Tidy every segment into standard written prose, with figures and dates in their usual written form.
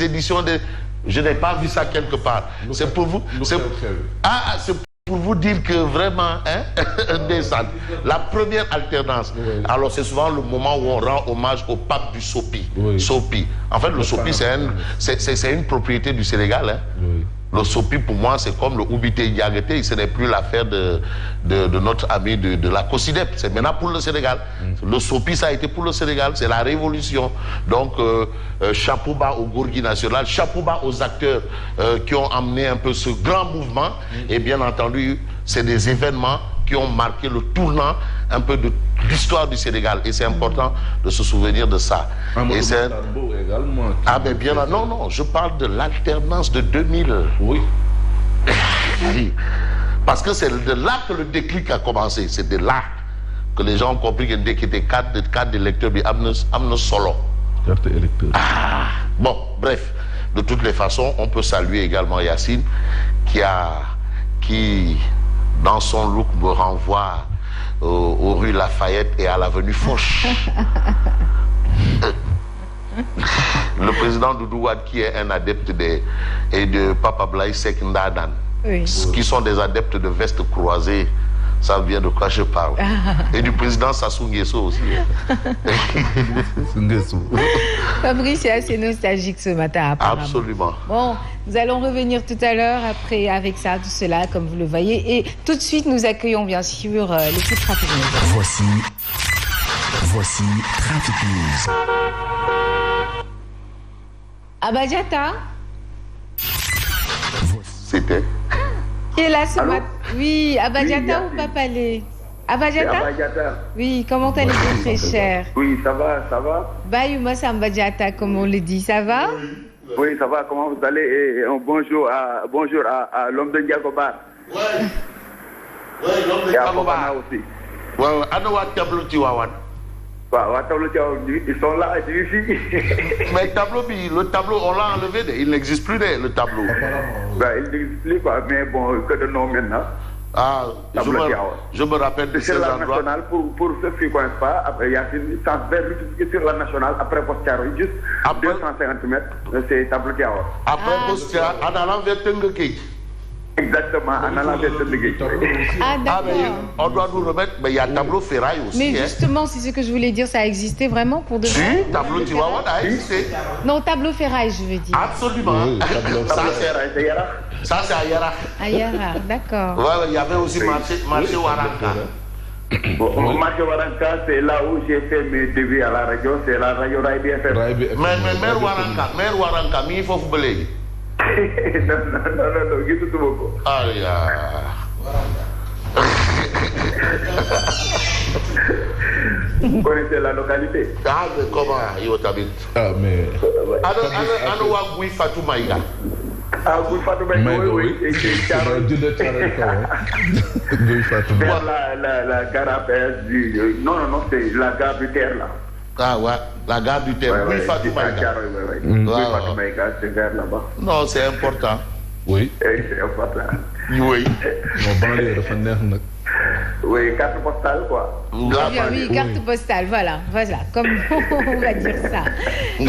éditions de... Je n'ai pas vu ça quelque part. C'est pour vous... c'est pour vous dire que vraiment, la première alternance, alors c'est souvent le moment où on rend hommage au pape du Sopi. Sopi. En fait, le Sopi, c'est une propriété du Sénégal. Hein. Le Sopi, pour moi, c'est comme le Oubité Diagueté. Ce n'est plus l'affaire de notre ami de la COSIDEP. C'est maintenant pour le Sénégal. Le Sopi, ça a été pour le Sénégal. C'est la révolution. Donc, chapeau bas au Gourgui national, chapeau bas aux acteurs qui ont amené un peu ce grand mouvement. Et bien entendu, c'est des événements qui ont marqué le tournant un peu de l'histoire du Sénégal. Et c'est important de se souvenir de ça. Et c'est... Ah ben bien là, non, je parle de l'alternance de 2000. Oui. Parce que c'est de là que le déclic a commencé. C'est de là que les gens ont compris que dès qu'il était carte d'électeur, il y a solo. Carte électeur. Ah, bon, bref. De toutes les façons, on peut saluer également Yacine qui dans son look me renvoie aux rues Lafayette et à l'avenue Foch. Le président Doudou Wade qui est un adepte et de Papa Blaise Seck Ndadan, qui sont des adeptes de vestes croisées. Ça vient de quoi je parle. Et du président Sassou Nguesso aussi. Fabrice est assez nostalgique ce matin. Apparemment. Absolument. Bon, nous allons revenir tout à l'heure après avec ça, tout cela, comme vous le voyez. Et tout de suite, nous accueillons bien sûr l'équipe Traffic News. Voici Traffic News. Abadjata. C'était. Qui est là ce matin? Oui, Abadjata ou Papalé? Abadjata? Oui, comment allez-vous, très cher? Oui, ça va, ça va. Bayouma Sambadjata, comme on le dit, ça va? Oui, ça va, comment vous allez? Et bonjour à l'homme de Ndiagobar. Oui, l'homme de Ndiagobar aussi. Oui, Anoua Tableau Tiwawan. Ils sont là, ici. Mais le tableau, on l'a enlevé, il n'existe plus, le tableau. Il n'existe plus, quoi, mais bon, que de nom maintenant. Ah, je me rappelle de ces endroits. Sur la nationale, pour ceux qui ne connaissent pas, après, il y a une sens vers sur la nationale, après Postiaro, juste après 250 mètres, c'est tableau Tiawa. Après Postiaro, en allant vers Tenguekei. Exactement, en allant vers Tenguekei. Ah, d'accord. On doit nous remettre, mais il y a tableau ferraille aussi. Mais justement, c'est ce que je voulais dire, ça a existé vraiment pour de vrai? Si, tableau Tiwawan a existé. Non, tableau ferraille, je veux dire. Absolument. Oui, tableau ferraille, c'est Yara. Ça, c'est à Yara. À Yara, d'accord. Ouais, il y avait aussi marché Waranka. Bon, marché Waranka, c'est là où j'ai fait mes débuts à la radio, c'est la radio Rai BFM. Mais Mère Waranka, il faut vous balayer. Non, guisu tu beaucoup. Aïe. Vous connaissez la localité? Ah, mais comment il t'habite? Ah, mais... Ano wa Gui Fatou Maïga. Ah, Gui Fatou Maïga, oui. La gare à péage non, c'est la gare du terre, là. Ah ouais, la gare du terre. Gui Fatou Maïga. Gui Fatou Maïga, c'est vers là-bas. Non, c'est important. Oui. C'est important. Oui. Oui, carte postale, quoi. Oui, carte postale, voilà, comme on va dire ça.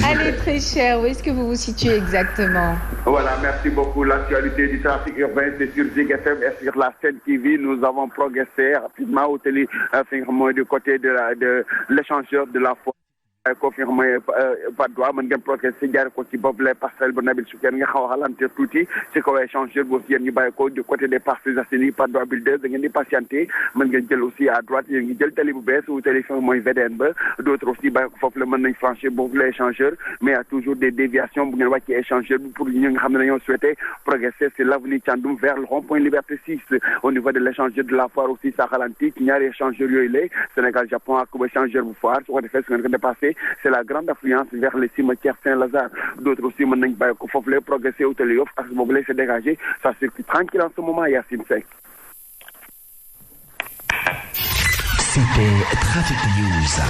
Allez, très cher, où est-ce que vous vous situez exactement? Voilà, merci beaucoup. L'actualité du trafic urbain, c'est sur Zig FM et sur la Sen TV. Nous avons progressé rapidement au télé, du côté de l'échangeur de la foi. Confirmé par droit mën ngeen progressé jaar ko ci boobu les parcelles bu Nabil Souken nga xaw a ralentir tuuti ci kaw échangeur boobu yéen ñu bàyyi ko du côté des Parcelles Assainies par droit builders da ngeen di patienter mën ngeen jël aussi à droite yéen ngi jël tali bu bees ou tali fi mooy VDN ba d'autres aussi bàyyi ko foofu la mën nañ franchir boobu l'échangeur mais il y a toujours des déviations bu ngeen wàccee échangeur bi pour ñu nga xam ne dañoo souhaité progresser c'est l'avenue Thiandoum vers le rond-point Liberté 6 au niveau de l'échangeur de la Foire aussi ça ralentit ci ñaari échangeurs yooyu la Sénégal Japon ak échangeur bu Foire su ko defee su ngeen ko dépassé c'est la grande affluence vers le cimetière Saint-Lazare. D'autres aussi, maintenant, il faut progresser au Téléoff, parce que vous voulez se dégager. Ça circule tranquille en ce moment, Yacine Seck. C'était Traffic News.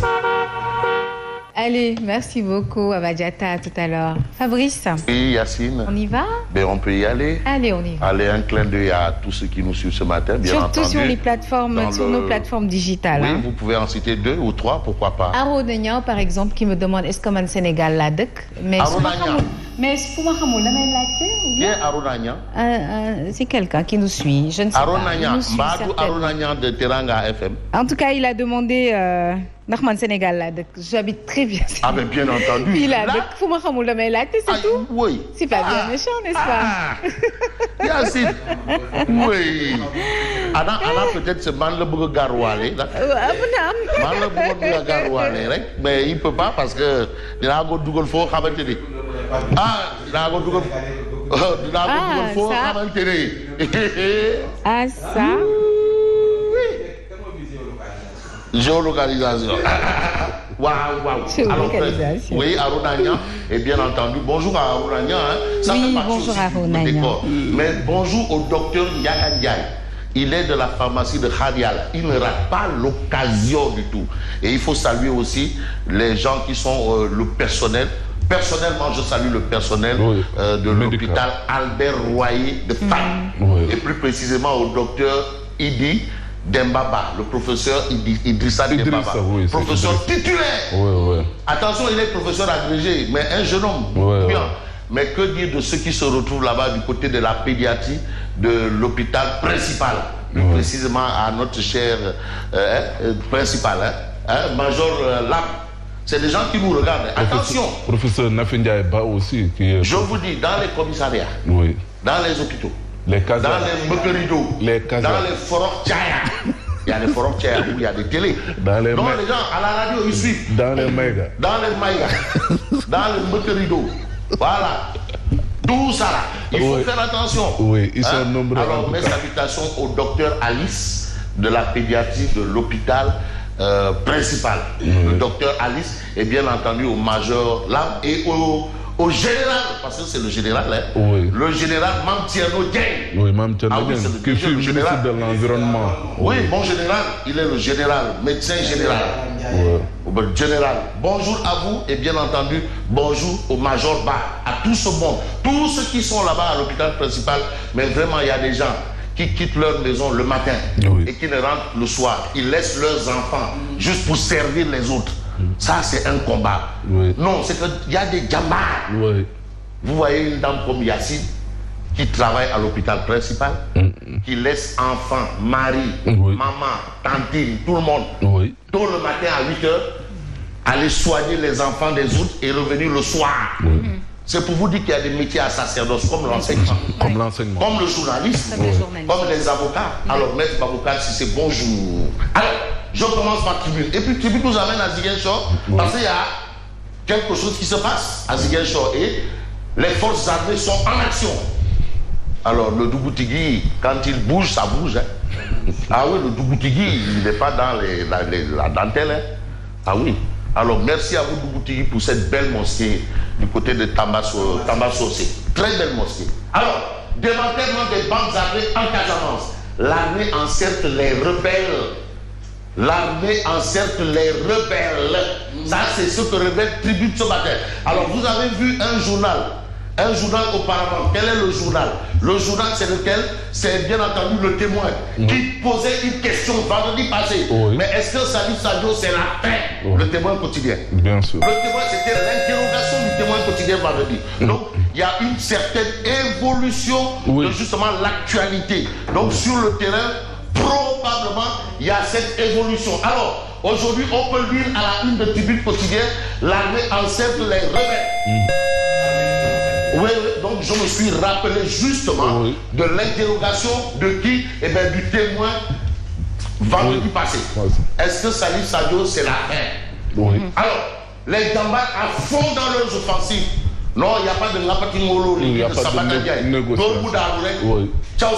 Allez, merci beaucoup, Abadjata, à tout à l'heure. Fabrice? Oui, Yacine. On y va? Ben, on peut y aller. Allez, on y va. Allez, un clin d'œil à tous ceux qui nous suivent ce matin, bien surtout entendu. Sur les plateformes, sur nos plateformes digitales. Oui, hein. vous pouvez en citer 2 ou 3, pourquoi pas. Arodagnan, par exemple, qui me demande est-ce que man Sénégal la dëkk. Mais Mais pour moi, Qui est Arona Niang? C'est quelqu'un qui nous suit. Je ne sais Arona pas. Niang, Mbadou Arona Niang de Teranga FM. En tout cas, il a demandé Narman Sénégal. Là, j'habite très bien. Ah, mais bien entendu. Il a pour moi, c'est tout. Oui. C'est pas bien méchant, n'est-ce pas? Yacine. Oui. Anna peut-être c'est mal le bouge garoualé. Mal le bouge garoualé, mais il peut pas parce que il a un Google fort à maintenir. Ah, il a un Google fort à maintenir. Ah, ça. Géolocalisation. Waouh. Alors, oui, Arona Niang, et bien entendu, bonjour à Arona Niang. Ça oui, fait partie bonjour aussi à Arona Niang. Mais bonjour au docteur Ndiaga Ndiaye. Il est de la pharmacie de Khadial. Il ne rate pas l'occasion du tout. Et il faut saluer aussi les gens qui sont le personnel. Personnellement, je salue le personnel de l'hôpital Albert Royer de Fann. Et plus précisément au docteur Idi Dembaba, le professeur Idrissa Dembaba, professeur titulaire. Attention, il est professeur agrégé, mais un jeune homme. Bien. Mais que dire de ceux qui se retrouvent là-bas du côté de la pédiatrie de l'hôpital principal, plus précisément à notre cher principal, Major Lam. C'est des gens qui nous regardent. Attention. Professeur Nafendia Ba aussi. Je vous dis, dans les commissariats, dans les hôpitaux, les casernes, dans les Mokerido, dans les forums Tchaya. Il y a des forums Tchaya où il y a des télés. Donc les gens à la radio, ils suivent. Dans les Maïga. Dans les Maïga. Dans les Mokerido. Voilà. Tout ça là. Il faut faire attention. Oui, ils sont nombreux. Alors, mes salutations au docteur Alice de la pédiatrie de l'hôpital principal. Le docteur Alice et bien entendu au major Lam et au général, parce que c'est le général, le général Mamtiano Dieng. Oui, Mamtiano Dieng, qui fut ministre de l'Environnement. Oui, bon général, il est le général, médecin général. Général, bonjour à vous et bien entendu, bonjour au major Ba, à tout ce monde, tous ceux qui sont là-bas à l'hôpital principal, mais vraiment il y a des gens qui quittent leur maison le matin et qui ne rentrent le soir. Ils laissent leurs enfants juste pour servir les autres. Ça, c'est un combat. Non, c'est qu'il y a des gamins. Vous voyez une dame comme Yacine qui travaille à l'hôpital principal, qui laisse enfants, mari, maman, tantine, tout le monde, tôt le matin à 8 h, aller soigner les enfants des autres et revenir le soir. C'est pour vous dire qu'il y a des métiers à sacerdoce comme l'enseignement, comme le journaliste, comme les avocats. Alors, maître avocat, si c'est bonjour. Alors, je commence par Tribune. Et puis Tribune nous amène à Ziguinchor parce qu'il y a quelque chose qui se passe à Ziguinchor et les forces armées sont en action. Alors, le Dougoutigui, quand il bouge, ça bouge. Ah oui, le Dougoutigui, il n'est pas dans la dentelle. Ah oui. Alors, merci à vous, Dougoutigui, pour cette belle mosquée du côté de Tambassosé. Très belle mosquée. Alors, démantèlement des bandes armées en Casamance. L'armée encercle les rebelles. L'armée encercle les rebelles. Ça, c'est ce que révèle Tribune ce matin. Alors, vous avez vu un journal auparavant. Quel est le journal? Le journal, c'est lequel? C'est bien entendu le témoin qui posait une question vendredi passé. Mais est-ce que Salif Sadio, c'est la fin? Le témoin quotidien. Bien sûr. Le témoin, c'était l'interrogation du témoin quotidien vendredi. Donc, il y a une certaine évolution de justement l'actualité. Donc, sur le terrain, probablement, il y a cette évolution. Alors, aujourd'hui, on peut lire à la une de Tribune quotidien, l'armée encercle les rebelles. Oui, donc je me suis rappelé justement de l'interrogation de qui? Eh bien, du témoin vendredi passé. Est-ce que Salif Sadio, c'est la fin? Alors, les Gambas à fond dans leurs offensives. Non, il n'y a pas de Napatingolo, il n'y a pas de négociation. Ciao,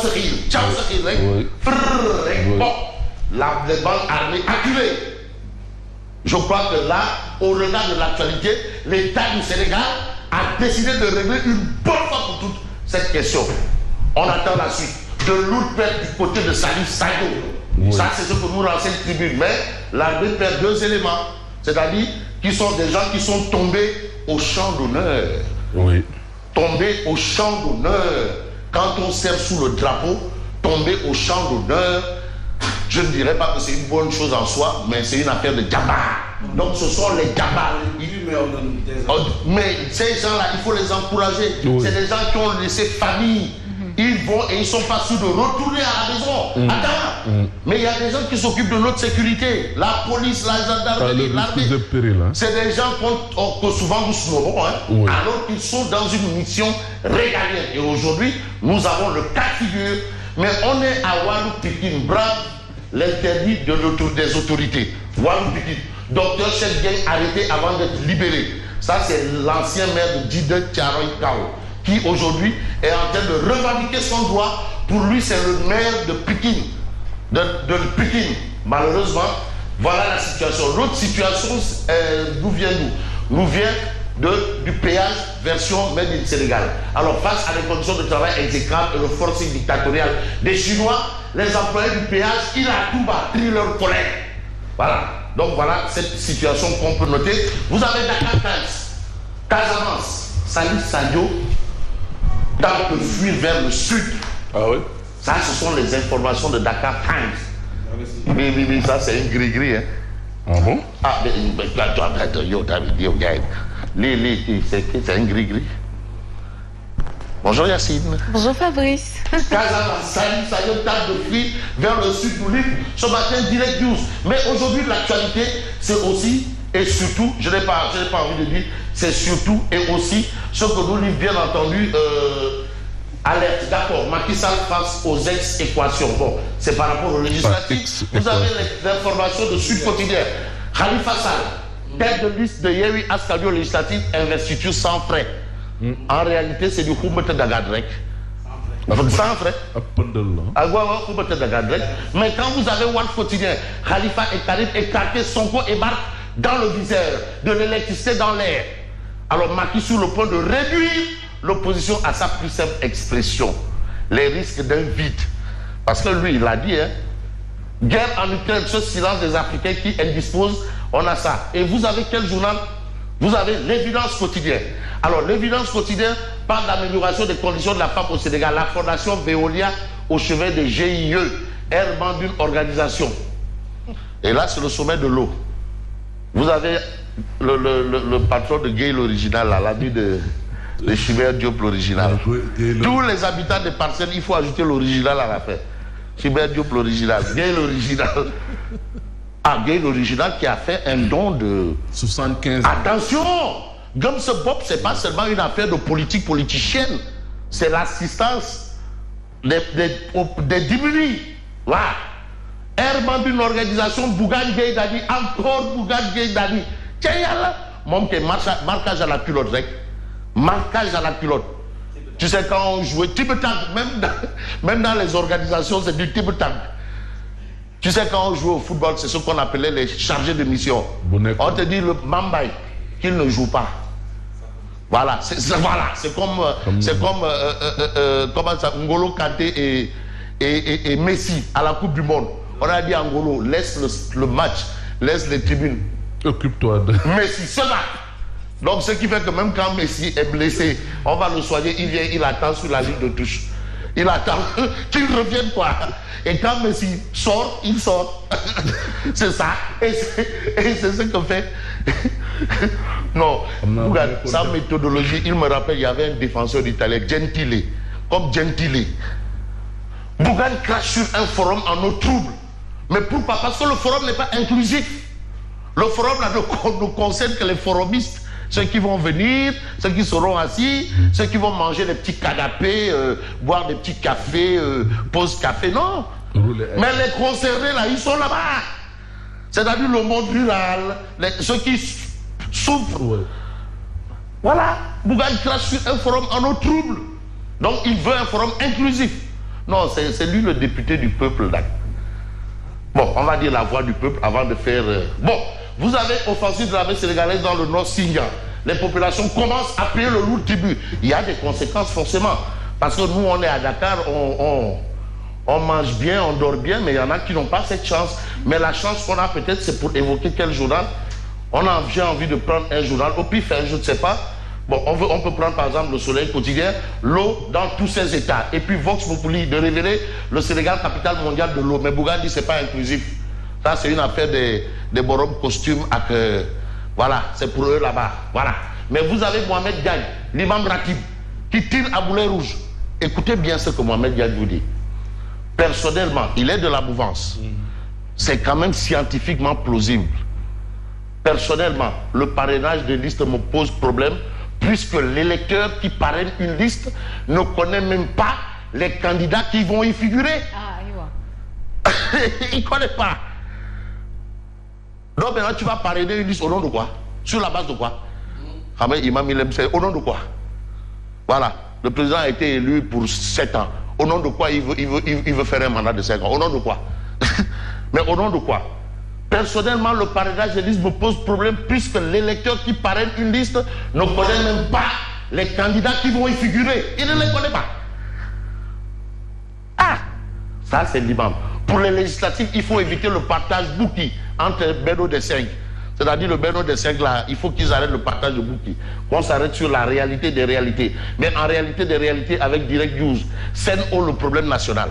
bon, les bandes armées acculées. Je crois que là, au regard de l'actualité, l'État du Sénégal a décidé de régler une bonne fois pour toutes cette question. On attend la suite. De l'autre perd du côté de Salif Sadio. Ça, c'est ce que nous renseigne Tribune. Mais l'armée perd deux éléments. C'est-à-dire qu'ils sont des gens qui sont tombés au champ d'honneur. Tombés au champ d'honneur. Quand on sert sous le drapeau, tomber au champ d'honneur, je ne dirais pas que c'est une bonne chose en soi, mais c'est une affaire de gabarit. Donc ce sont les gabarits. Mais ces gens-là, il faut les encourager. Oui. C'est des gens qui ont laissé famille. Ils vont et ils ne sont pas sûrs de retourner à la maison. Attends. Mais il y a des gens qui s'occupent de notre sécurité. La police, la gendarmerie, l'armée. C'est des gens que souvent nous snobons, alors qu'ils sont dans une mission régalienne. Et aujourd'hui, nous avons le cas de figure. Mais on est à Walou-Pikine, brave l'interdit des autorités. Walou-Pikine. Docteur Cheikh Dieng arrêté avant d'être libéré. Ça, c'est l'ancien maire de Djidé Thiaroye Kao, qui aujourd'hui est en train de revendiquer son droit. Pour lui, c'est le maire de Pikine. De Pikine. Malheureusement, voilà la situation. L'autre situation, d'où vient-nous? Nous vient du péage version Made in Sénégal. Alors, face à des conditions de travail exécrables et le forcing dictatorial des Chinois, les employés du péage, ils à tout bas, trient leur collègue. Voilà. Donc, voilà cette situation qu'on peut noter. Vous avez Dakar Times, Casamance, Salif Sadio, tente de fuir vers le sud. Ah oui? Ça, ce sont les informations de Dakar Times. Mais ça, c'est un gris-gris. Hein. Ah bon? Ah, mais c'est un gris-gris. Bonjour Yacine. Bonjour Fabrice. Casamance, Salif Sadio tente de fuir vers le sud nous livre ce matin Direct News. Mais aujourd'hui, l'actualité, c'est aussi et surtout, je n'ai pas envie de dire, c'est surtout et aussi ce que nous livre bien entendu alerte. D'accord, Macky Sall face aux ex-équations. Bon, c'est par rapport aux législatives. Vous avez l'information de Sud Quotidien. Khalifa Sall, tête de liste de Yewwi Askan Wi législative, investiture sans frais. En réalité, c'est du Khoumete Dagadrek. Sans frais. Mais quand vous avez Walf Quotidien, Khalifa et Karim écarté, Sonko et Barth dans le viseur, de l'électricité dans l'air. Alors Macky sur le point de réduire l'opposition à sa plus simple expression, les risques d'un vide. Parce que lui, il a dit, guerre en Ukraine, ce silence des Africains qui indisposent, on a ça. Et vous avez quel journal? Vous avez l'Évidence Quotidien. Alors l'Évidence Quotidien parle d'amélioration des conditions de la femme au Sénégal. La fondation Veolia au chevet des GIE, errement d'une organisation. Et là, c'est le sommet de l'eau. Vous avez le patron de Gay l'original, l'ami de Chimère Diop l'original. Tous les habitants des parcelles, il faut ajouter l'original à la fin. Chimère Diop l'original, Gay l'original. Ah, Gay l'original qui a fait un don de 75 ans. Attention, Gums Bob, c'est pas seulement une affaire de politique politicienne, c'est l'assistance des démunis. Voilà. Herman d'une organisation, Bougane Gueye Dani, encore Bougane Gueye Dani. Tiens, là, mon qui marquage à la culotte, marquage à la culotte. Tu sais, quand on jouait Tibetang, même dans les organisations, c'est du Tibetang. Tu sais, quand on jouait au football, c'est ce qu'on appelait les chargés de mission. On te dit le Mambay qu'il ne joue pas. Voilà, c'est comme comment ça, N'Golo Kanté et Messi à la Coupe du Monde. On a dit à N'Golo, laisse le match, laisse les tribunes. Occupe-toi de Messi, cela. Donc ce qui fait que même quand Messi est blessé, on va le soigner, il vient, il attend sur la ligne de touche. Il attend qu'il revienne quoi. Et quand Messi sort, il sort. C'est ça. Et c'est ce que fait. Non, regarde, sa méthodologie, il me rappelle, il y avait un défenseur italien, Gentile. Comme Gentile. Bougane crache sur un forum en eau trouble. Mais pourquoi? Parce que le forum n'est pas inclusif. Le forum là, ne concerne que les forumistes. Ceux qui vont venir, ceux qui seront assis, ceux qui vont manger des petits canapés, boire des petits cafés, pause café, non. Mais les concernés là, ils sont là-bas. C'est-à-dire le monde rural, ceux qui souffrent. Ouais. Voilà, Bougane crache sur un forum en eau trouble. Donc il veut un forum inclusif. Non, c'est lui le député du peuple là. Bon, on va dire la voix du peuple avant de faire... Bon, vous avez offensive de l'armée sénégalaise dans le Nord Singa. Les populations commencent à payer le lourd tribut. Il y a des conséquences forcément. Parce que nous, on est à Dakar, on mange bien, on dort bien, mais il y en a qui n'ont pas cette chance. Mais la chance qu'on a peut-être, c'est pour évoquer quel journal. J'ai envie de prendre un journal, au pif, je ne sais pas. Bon, on peut prendre par exemple le Soleil quotidien, l'eau dans tous ses états. Et puis Vox Populi, de révéler le Sénégal capitale mondiale de l'eau. Mais Bougane dit que ce n'est pas inclusif. Ça, c'est une affaire des bonhommes costumes avec Voilà, c'est pour eux là-bas. Voilà. Mais vous avez Mohamed Diagne, l'imam Ratib, qui tire à boulet rouge. Écoutez bien ce que Mohamed Diagne vous dit. Personnellement, il est de la mouvance. C'est quand même scientifiquement plausible. Personnellement, le parrainage de liste me pose problème puisque l'électeur qui parraine une liste ne connaît même pas les candidats qui vont y figurer. Il ne connaît pas. Donc maintenant, tu vas parrainer une liste au nom de quoi? Sur la base de quoi? Imam Ilem, c'est au nom de quoi? Voilà. Le président a été élu pour 7 ans. Au nom de quoi il veut faire un mandat de 5 ans? Au nom de quoi? Mais au nom de quoi? Personnellement, le parrainage de liste me pose problème puisque l'électeur qui parraine une liste ne connaît même pas les candidats qui vont y figurer. Il ne les connaît pas. Ah! Ça, c'est l'imam. Pour les législatives, il faut éviter le partage bouki entre Beno des 5. C'est-à-dire le Beno des 5 là, il faut qu'ils arrêtent le partage de bouki. Qu'on s'arrête sur la réalité des réalités. Mais en réalité des réalités avec Direct News, Sen'Eau le problème national.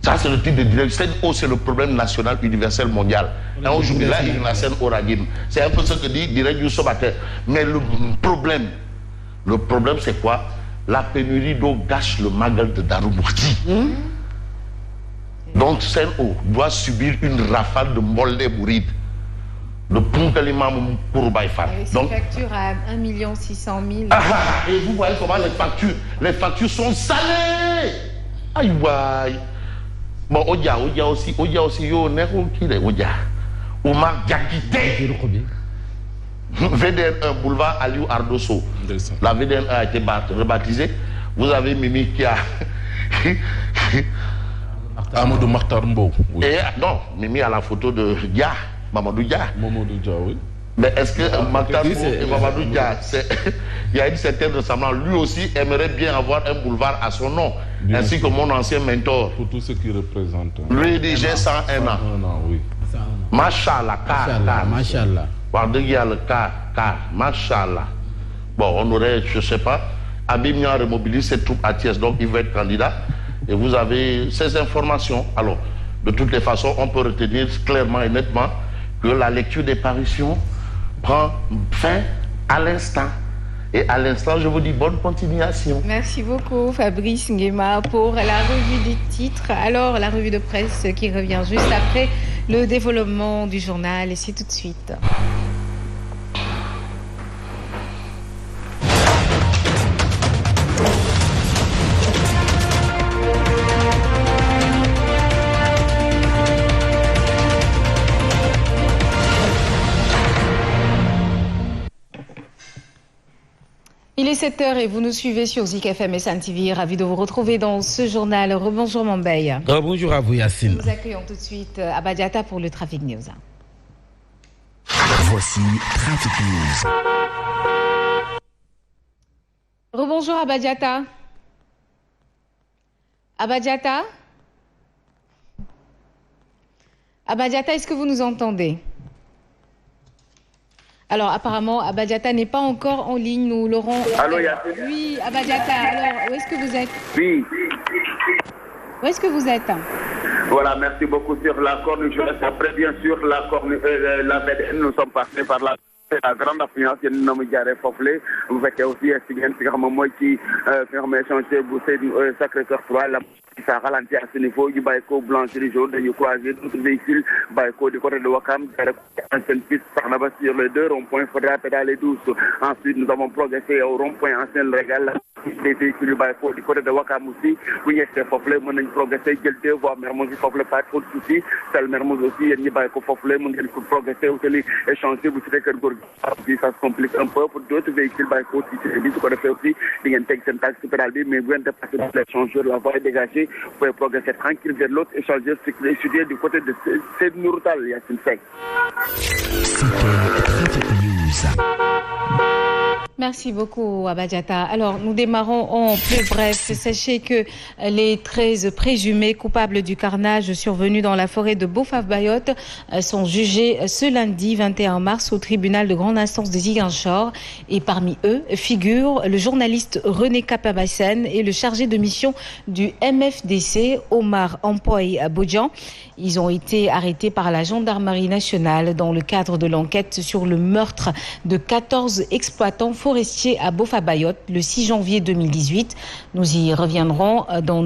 Ça, c'est le titre de Direct. Sen'Eau, c'est le problème national universel mondial. Et aujourd'hui, là, il y a la Sen'Eau Radim. C'est un peu ce que dit Direct News ce matin. Mais le problème, c'est quoi? La pénurie d'eau gâche le magal de Darumourti. Donc, Sen'Eau doit subir une rafale de Molde Mouride. Le Punkalimam pour Baïfar. Avec ses factures à 1 600 000. Et vous voyez comment les factures sont salées. Aïe, aïe. Bon, Odia aussi, yo, Nero Kile, Odia. Omar Diakité. VDN 1, boulevard Aliou Ardosso. La VDN 1 a été rebaptisée. Vous avez Mimi qui a. Amadou Makhtar-Mbow. Oui. Et non, Mimi a la photo de Dia, Mamadou Dia. Mamadou Dia, oui. Mais est-ce que Makhtar-Mbow et Mamadou Dia, il y a une certaine ressemblance. Lui aussi aimerait bien avoir un boulevard à son nom, bien ainsi sûr. Que mon ancien mentor. Pour tout ce qui représente. Lui dit j'ai 101 ans. 101 ans, oui. Machallah, car. Machallah. Il y a le car. Machallah. Bon, on aurait, je ne sais pas, Abimia remobilise ses troupes à Thiès, donc il veut être candidat. Et vous avez ces informations. Alors, de toutes les façons, on peut retenir clairement et nettement que la lecture des parutions prend fin à l'instant. Et à l'instant, je vous dis bonne continuation. Merci beaucoup, Fabrice Nguema, pour la revue des titres. Alors, la revue de presse qui revient juste après le développement du journal. Et c'est tout de suite. Il est 7h et vous nous suivez sur Zik FM et Sen TV. Ravi de vous retrouver dans ce journal. Rebonjour Mambeille. Rebonjour à vous Yacine. Nous accueillons tout de suite Abba Diatta pour le Traffic News. Voici Traffic News. Rebonjour Abba Diatta. Abba Diatta. Abba Diatta, est-ce que vous nous entendez? Alors, apparemment, Abba Diatta n'est pas encore en ligne. Nous l'aurons. Allô, Yacine? Oui, Abba Diatta. Alors, où est-ce que vous êtes? Oui. Où est-ce que vous êtes? Voilà, merci beaucoup sur la corniche. Après, bien sûr, la corniche, la VDN, nous sommes passés par la grande affluence. Il y a une nomme Diaré Foflé. Vous faites aussi un signe, c'est comme moi qui fait échanger, vous savez, Sacré-Cœur 3, ça ralentit à ce niveau. Du Baïko, blanchir jaune, de croiser d'autres véhicules. Baïko, du côté de Wakam, ancienne piste par là-bas sur les deux ronds-points. Il faudra pédaler douce. Ensuite, nous avons progressé au rond-point ancien régal. Les véhicules Baïko, du côté de Wakam aussi. Vous y êtes Foflé, nous avons progressé. Il y a deux voies, Mermoz, Foflé, pas trop de soucis. Celle Mermoz aussi, il y a Baïko Foflé, nous avons progressé. Vous allez échanger, vous savez que ça se complique un peu pour d'autres véhicules Baïko. Si c'est dit, ce qu'on a fait aussi, il y a un texte syntaxe pédalier, mais vous êtes passé dans l'échangeur, la voie est dégagée. Vous pouvez progresser tranquille vers l'autre échangeur, étudier du côté de Seyd Nourtal, Yacine Seck. C'était Traffic News. Merci beaucoup, Abadjata. Alors, nous démarrons en plus bref. Sachez que les 13 présumés coupables du carnage survenu dans la forêt de Bofaf-Bayotte sont jugés ce lundi 21 mars au tribunal de grande instance de Ziguinchor. Et parmi eux figurent le journaliste René Kapabassen et le chargé de mission du MFDC, Omar Ampoy Bodian. Ils ont été arrêtés par la gendarmerie nationale dans le cadre de l'enquête sur le meurtre de 14 exploitants forestiers à Bofaf-Bayotte le 6 janvier 2018. Nous y reviendrons dans